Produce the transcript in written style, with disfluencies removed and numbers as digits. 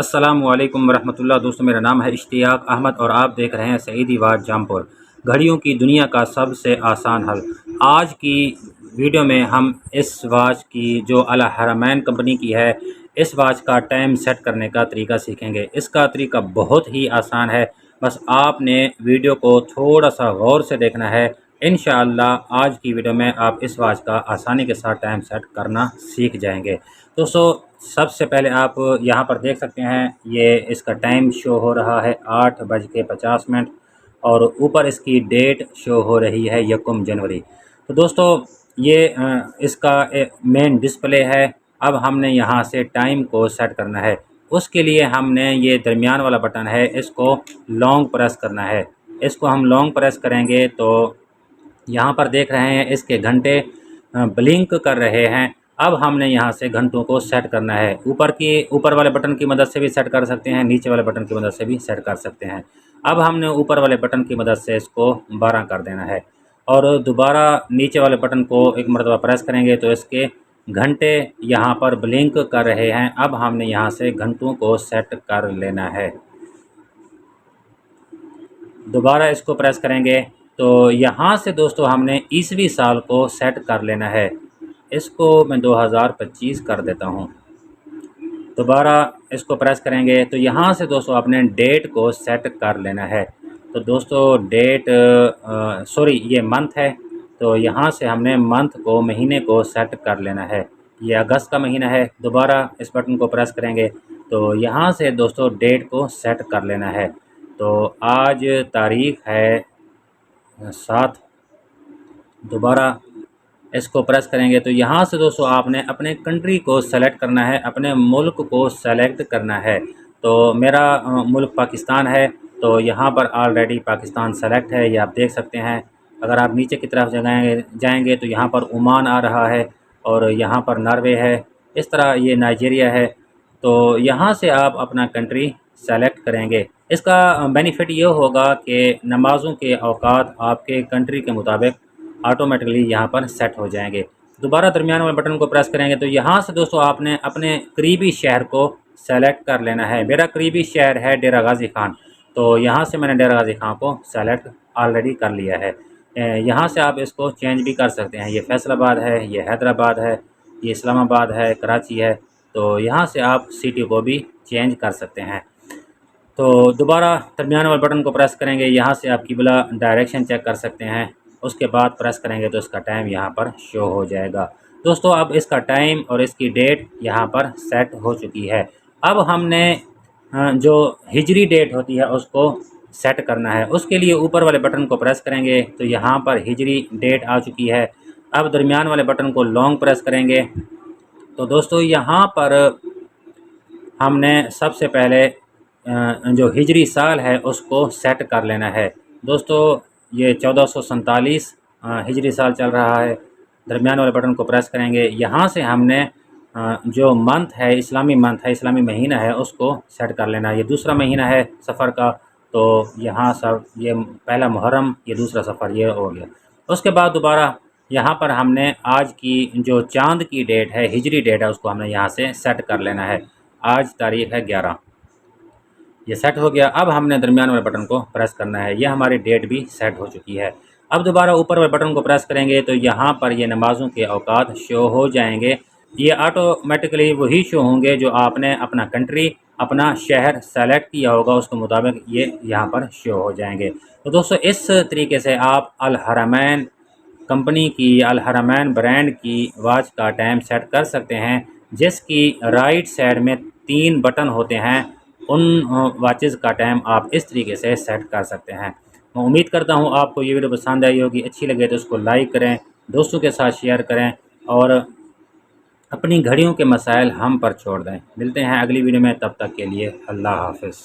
السلام علیکم ورحمۃ اللہ دوستوں، میرا نام ہے اشتیاق احمد اور آپ دیکھ رہے ہیں سعیدی واچ جامپور، گھڑیوں کی دنیا کا سب سے آسان حل۔ آج کی ویڈیو میں ہم اس واچ کی جو الحرمین کمپنی کی ہے، اس واچ کا ٹائم سیٹ کرنے کا طریقہ سیکھیں گے۔ اس کا طریقہ بہت ہی آسان ہے، بس آپ نے ویڈیو کو تھوڑا سا غور سے دیکھنا ہے۔ انشاءاللہ آج کی ویڈیو میں آپ اس واچ کا آسانی کے ساتھ ٹائم سیٹ کرنا سیکھ جائیں گے۔ دوستو، سب سے پہلے آپ یہاں پر دیکھ سکتے ہیں، یہ اس کا ٹائم شو ہو رہا ہے 8:50 اور اوپر اس کی ڈیٹ شو ہو رہی ہے 1 جنوری۔ تو دوستو، یہ اس کا مین ڈسپلے ہے۔ اب ہم نے یہاں سے ٹائم کو سیٹ کرنا ہے۔ اس کے لیے ہم نے یہ درمیان والا بٹن ہے، اس کو لانگ پریس کرنا ہے۔ اس کو ہم لانگ پریس کریں گے تو یہاں پر دیکھ رہے ہیں اس کے گھنٹے بلنک کر رہے ہیں۔ اب ہم نے یہاں سے گھنٹوں کو سیٹ کرنا ہے۔ اوپر والے بٹن کی مدد سے بھی سیٹ کر سکتے ہیں، نیچے والے بٹن کی مدد سے بھی سیٹ کر سکتے ہیں۔ اب ہم نے اوپر والے بٹن کی مدد سے اس کو 12 کر دینا ہے اور دوبارہ نیچے والے بٹن کو ایک مرتبہ پریس کریں گے تو اس کے گھنٹے یہاں پر بلنک کر رہے ہیں۔ اب ہم نے یہاں سے گھنٹوں کو سیٹ کر لینا ہے۔ دوبارہ اس کو پریس کریں گے تو یہاں سے دوستو ہم نے عیسوی سال کو سیٹ کر لینا ہے۔ اس کو میں 2025 کر دیتا ہوں۔ دوبارہ اس کو پریس کریں گے تو یہاں سے دوستو اپنے ڈیٹ کو سیٹ کر لینا ہے۔ تو دوستو ڈیٹ یہ منتھ ہے، تو یہاں سے ہم نے منتھ کو، مہینے کو سیٹ کر لینا ہے۔ یہ اگست کا مہینہ ہے۔ دوبارہ اس بٹن کو پریس کریں گے تو یہاں سے دوستو ڈیٹ کو سیٹ کر لینا ہے۔ تو آج تاریخ ہے 7۔ دوبارہ اس کو پریس کریں گے تو یہاں سے دوستو آپ نے اپنے کنٹری کو سلیکٹ کرنا ہے، اپنے ملک کو سلیکٹ کرنا ہے۔ تو میرا ملک پاکستان ہے، تو یہاں پر آلریڈی پاکستان سلیکٹ ہے، یہ آپ دیکھ سکتے ہیں۔ اگر آپ نیچے کی طرف جائیں گے تو یہاں پر عمان آ رہا ہے اور یہاں پر ناروے ہے، اس طرح یہ نائجیریا ہے۔ تو یہاں سے آپ اپنا کنٹری سلیکٹ کریں گے۔ اس کا بینیفٹ یہ ہوگا کہ نمازوں کے اوقات آپ کے کنٹری کے مطابق آٹومیٹکلی یہاں پر سیٹ ہو جائیں گے۔ دوبارہ درمیان والے بٹن کو پریس کریں گے تو یہاں سے دوستو آپ نے اپنے قریبی شہر کو سیلیکٹ کر لینا ہے۔ میرا قریبی شہر ہے ڈیرہ غازی خان، تو یہاں سے میں نے ڈیرہ غازی خان کو سیلیکٹ آلریڈی کر لیا ہے۔ یہاں سے آپ اس کو چینج بھی کر سکتے ہیں۔ یہ فیصل آباد ہے، یہ حیدرآباد ہے، یہ اسلام آباد ہے، کراچی ہے، تو یہاں سے آپ سٹی کو بھی چینج کر سکتے ہیں۔ تو دوبارہ درمیان والے بٹن کو پریس کریں گے، یہاں سے آپ قبلہ ڈائریکشن چیک کر سکتے ہیں۔ اس کے بعد پریس کریں گے تو اس کا ٹائم یہاں پر شو ہو جائے گا۔ دوستو اب اس کا ٹائم اور اس کی ڈیٹ یہاں پر سیٹ ہو چکی ہے۔ اب ہم نے جو ہجری ڈیٹ ہوتی ہے اس کو سیٹ کرنا ہے۔ اس کے لیے اوپر والے بٹن کو پریس کریں گے تو یہاں پر ہجری ڈیٹ آ چکی ہے۔ اب درمیان والے بٹن کو لانگ پریس کریں گے تو دوستو یہاں پر ہم نے سب سے پہلے جو ہجری سال ہے اس کو سیٹ کر لینا ہے۔ دوستو یہ 1447 ہجری سال چل رہا ہے۔ درمیان والے بٹن کو پریس کریں گے، یہاں سے ہم نے جو منتھ ہے، اسلامی منتھ ہے، اسلامی مہینہ ہے، اس کو سیٹ کر لینا ہے۔ یہ دوسرا مہینہ ہے سفر کا، تو یہاں یہ پہلا محرم، یہ دوسرا سفر، یہ ہو گیا۔ اس کے بعد دوبارہ یہاں پر ہم نے آج کی جو چاند کی ڈیٹ ہے، ہجری ڈیٹ ہے، اس کو ہم نے یہاں سے سیٹ کر لینا ہے۔ آج تاریخ ہے 11، یہ سیٹ ہو گیا۔ اب ہم نے درمیان والے بٹن کو پریس کرنا ہے، یہ ہماری ڈیٹ بھی سیٹ ہو چکی ہے۔ اب دوبارہ اوپر والے بٹن کو پریس کریں گے تو یہاں پر یہ نمازوں کے اوقات شو ہو جائیں گے۔ یہ آٹومیٹکلی وہی شو ہوں گے جو آپ نے اپنا کنٹری، اپنا شہر سیلیکٹ کیا ہوگا، اس کے مطابق یہ یہاں پر شو ہو جائیں گے۔ تو دوستو اس طریقے سے آپ الحرمین کمپنی کی، الحرمین برانڈ کی واچ کا ٹائم سیٹ کر سکتے ہیں، جس کی رائٹ سائڈ میں 3 بٹن ہوتے ہیں۔ ان واچز کا ٹائم آپ اس طریقے سے سیٹ کر سکتے ہیں۔ میں امید کرتا ہوں آپ کو یہ ویڈیو پسند آئی ہوگی، اچھی لگے تو اس کو لائک کریں، دوستوں کے ساتھ شیئر کریں اور اپنی گھڑیوں کے مسائل ہم پر چھوڑ دیں۔ ملتے ہیں اگلی ویڈیو میں، تب تک کے لیے اللہ حافظ۔